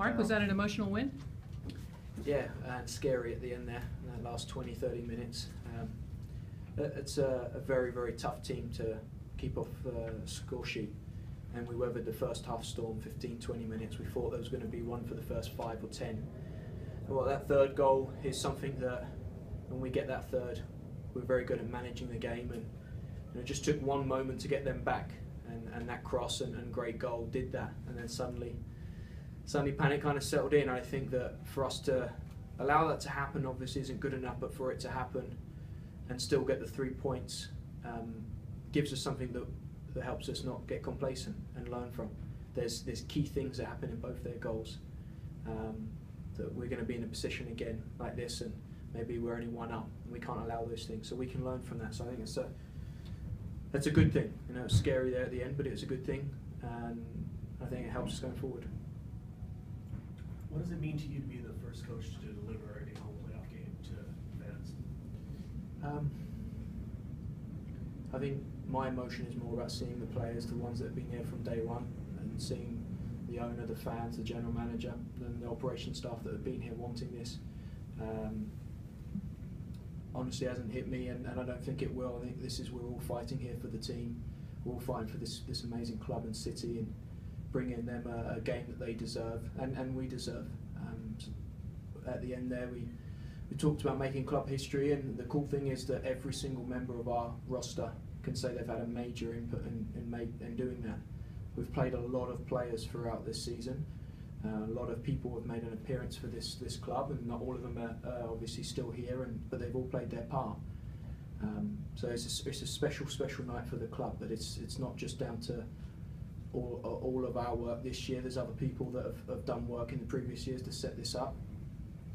Mark, was that an emotional win? Yeah, and scary at the end there, in that last 20, 30 minutes. It's a very, very tough team to keep off the score sheet. And we weathered the first half storm, 15, 20 minutes. We thought there was going to be one for the first 5 or 10. And well, that third goal is something that, when we get that third, we're very good at managing the game. And it just took one moment to get them back. And that cross and great goal did that. And then suddenly panic kind of settled in. I think that for us to allow that to happen obviously isn't good enough, but for it to happen and still get the 3 points gives us something that helps us not get complacent and learn from. There's key things that happen in both their goals that we're going to be in a position again like this, and maybe we're only one up and we can't allow those things, so we can learn from that. So I think that's a good thing. You know, it's scary there at the end, but it's a good thing, and I think it helps us going forward. What does it mean to you to be the first coach to deliver a home playoff game to fans? I think my emotion is more about seeing the players, the ones that have been here from day one, and seeing the owner, the fans, the general manager, and the operation staff that have been here wanting this. Honestly, hasn't hit me, and I don't think it will. I think this is, we're all fighting here for the team. We're all fighting for this amazing club and city, and bringing them a game that they deserve, and we deserve. At the end there, we talked about making club history, and the cool thing is that every single member of our roster can say they've had a major input in doing that. We've played a lot of players throughout this season. A lot of people have made an appearance for this club, and not all of them are obviously still here, but they've all played their part. So it's a special night for the club, but it's not just down to all of our work this year. There's other people that have done work in the previous years to set this up.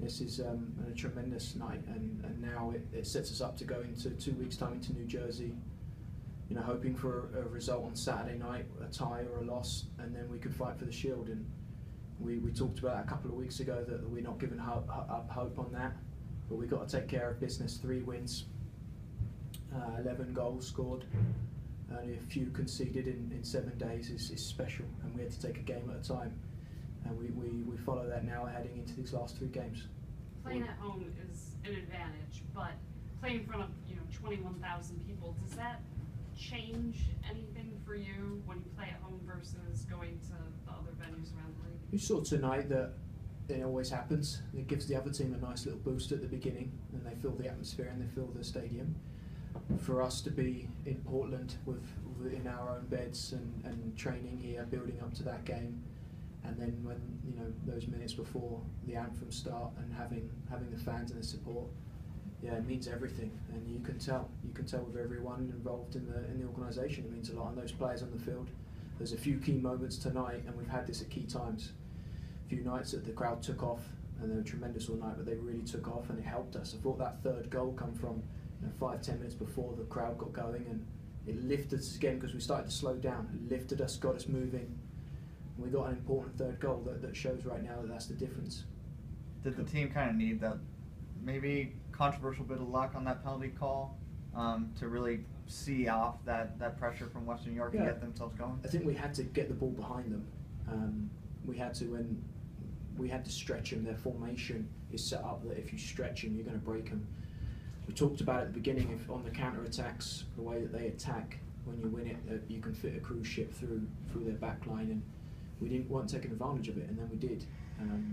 This is a tremendous night, and now it sets us up to go into 2 weeks' time into New Jersey, you know, hoping for a result on Saturday night, a tie or a loss, and then we could fight for the Shield. And we talked about that a couple of weeks ago, that we're not giving up hope on that, but we've got to take care of business. 3 wins, 11 goals scored, only a few conceded in 7 days is special, and we had to take a game at a time. And we follow that now heading into these last 3 games. Playing at home is an advantage, but playing in front of 21,000 people, does that change anything for you when you play at home versus going to the other venues around the league? We saw tonight that it always happens. It gives the other team a nice little boost at the beginning, and they feel the atmosphere and they feel the stadium. For us to be in Portland in our own beds and training here, building up to that game, and then when those minutes before the anthem start and having the fans and the support, yeah, it means everything. And you can tell with everyone involved in the organisation, it means a lot. And those players on the field, there's a few key moments tonight, and we've had this at key times. A few nights that the crowd took off, and they were tremendous all night, but they really took off, and it helped us. I thought that third goal come from 5-10 minutes before the crowd got going, and it lifted us again because we started to slow down. It lifted us, got us moving. We got an important third goal that shows right now that's the difference. Did the team kind of need that maybe controversial bit of luck on that penalty call to really see off that pressure from Western New York and get themselves going? I think we had to get the ball behind them. We had to stretch them. Their formation is set up that if you stretch them, you're going to break them. We talked about at the beginning, on the counter attacks, the way that they attack. When you win it, you can fit a cruise ship through their back line, and we weren't taking advantage of it, and then we did.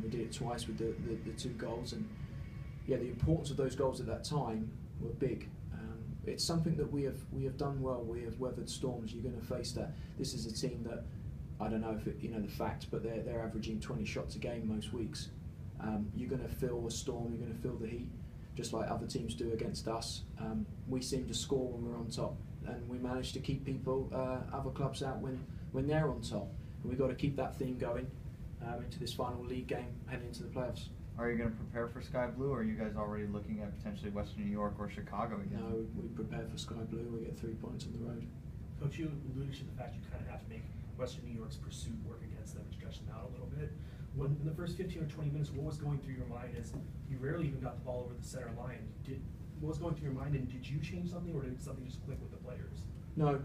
We did it twice with the 2 goals, and yeah, the importance of those goals at that time were big. It's something that we have done well. We have weathered storms. You're going to face that. This is a team that, I don't know if the fact, but they're averaging 20 shots a game most weeks. You're going to feel a storm. You're going to feel the heat, just like other teams do against us. We seem to score when we're on top, and we manage to keep other clubs out when they're on top. And we've got to keep that theme going into this final league game heading into the playoffs. Are you going to prepare for Sky Blue, or are you guys already looking at potentially Western New York or Chicago again? No, we prepare for Sky Blue. We get 3 points on the road. Coach, you alluded to the fact you kind of have to make Western New York's pursuit work against them and stretch them out a little bit. In the first 15 or 20 minutes, what was going through your mind as you rarely even got the ball over the center line? What was going through your mind, and did you change something, or did something just click with the players? No,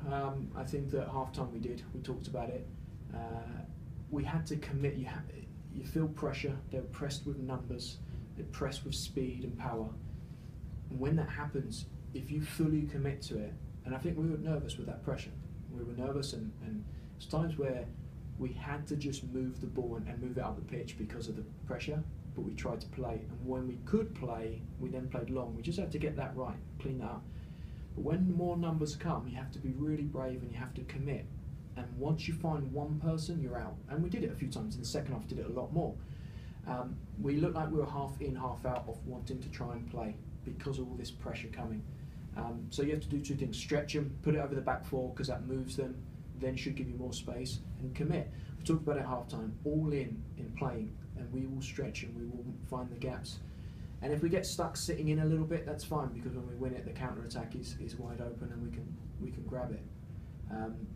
I think that half-time we did. We talked about it. We had to commit. you feel pressure. They're pressed with numbers. They're pressed with speed and power. And when that happens, if you fully commit to it, and I think we were nervous with that pressure. We were nervous, and there's times where we had to just move the ball and move it up the pitch because of the pressure, but we tried to play. And when we could play, we then played long. We just had to get that right, clean that up. But when more numbers come, you have to be really brave and you have to commit. And once you find one person, you're out. And we did it a few times. In the second half, did it a lot more. We looked like we were half in, half out of wanting to try and play because of all this pressure coming. So you have to do two things: stretch them, put it over the back four because that moves them, then should give you more space, and commit. We talked about it at half-time, all in playing, and we will stretch and we will find the gaps. And if we get stuck sitting in a little bit, that's fine, because when we win it, the counter-attack is wide open and we can grab it.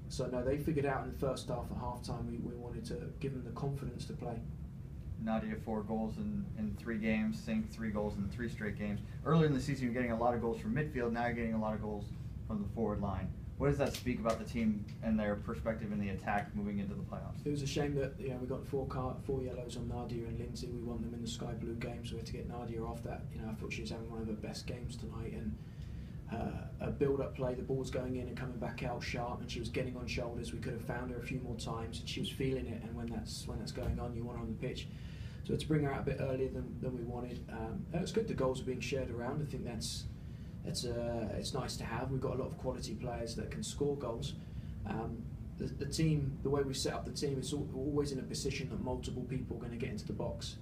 So no, they figured out in the first half at half-time we wanted to give them the confidence to play. Nadia, 4 goals in 3 games, Sink 3 goals in 3 straight games. Earlier in the season, you're getting a lot of goals from midfield. Now you're getting a lot of goals from the forward line. What does that speak about the team and their perspective in the attack moving into the playoffs? It was a shame that we got 4 yellows on Nadia and Lindsay. We want them in the sky blue game, so we had to get Nadia off that. I thought she was having one of her best games tonight, and a build-up play, the ball's going in and coming back out sharp, and she was getting on shoulders. We could have found her a few more times, and she was feeling it. And when that's going on, you want her on the pitch. So to bring her out a bit earlier than we wanted, it's good. The goals are being shared around. I think it's nice to have. We've got a lot of quality players that can score goals. The team, the way we set up the team, is always in a position that multiple people are going to get into the box.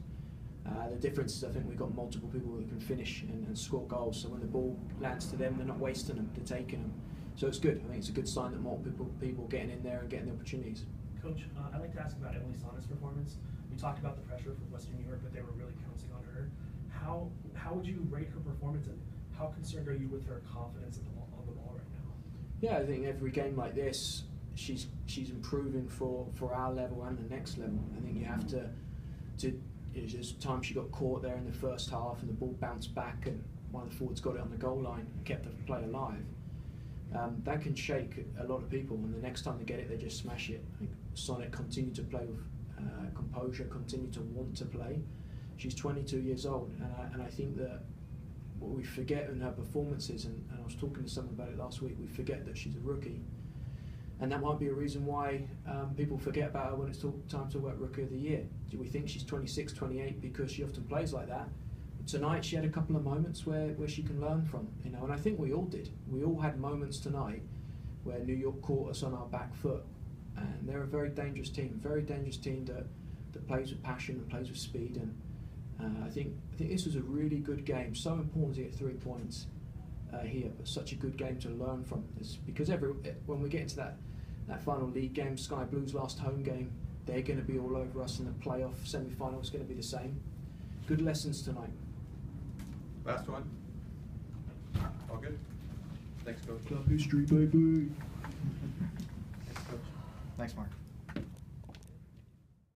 The difference is I think we've got multiple people who can finish and score goals. So when the ball lands to them, they're not wasting them, they're taking them. So it's good. I think it's a good sign that multiple people getting in there and getting the opportunities. Coach, I'd like to ask about Emily Sana's performance. We talked about the pressure from Western New York, but they were really pouncing on her. How would you rate her performance, and how concerned are you with her confidence on the ball right now? Yeah, I think every game like this, she's improving for our level and the next level. I think you have to there's times she got caught there in the first half and the ball bounced back and one of the forwards got it on the goal line and kept the play alive. That can shake a lot of people, and the next time they get it, they just smash it. I think Sonnet continued to play with composure, continued to want to play. She's 22 years old, and I think that what we forget in her performances, and I was talking to someone about it last week, we forget that she's a rookie. And that might be a reason why people forget about her when it's time to work Rookie of the Year. Do we think she's 26, 28 because she often plays like that? Tonight she had a couple of moments where she can learn from, and I think we all did. We all had moments tonight where New York caught us on our back foot, and they're a very dangerous team that plays with passion and plays with speed. And I think this was a really good game. So important to get 3 points here, but such a good game to learn from. It's because when we get into that final league game, Sky Blues' last home game, they're going to be all over us, and the playoff semi-final is going to be the same. Good lessons tonight. Last one. All good? Thanks, Coach. Club history, baby. Thanks, Coach. Thanks, Mark.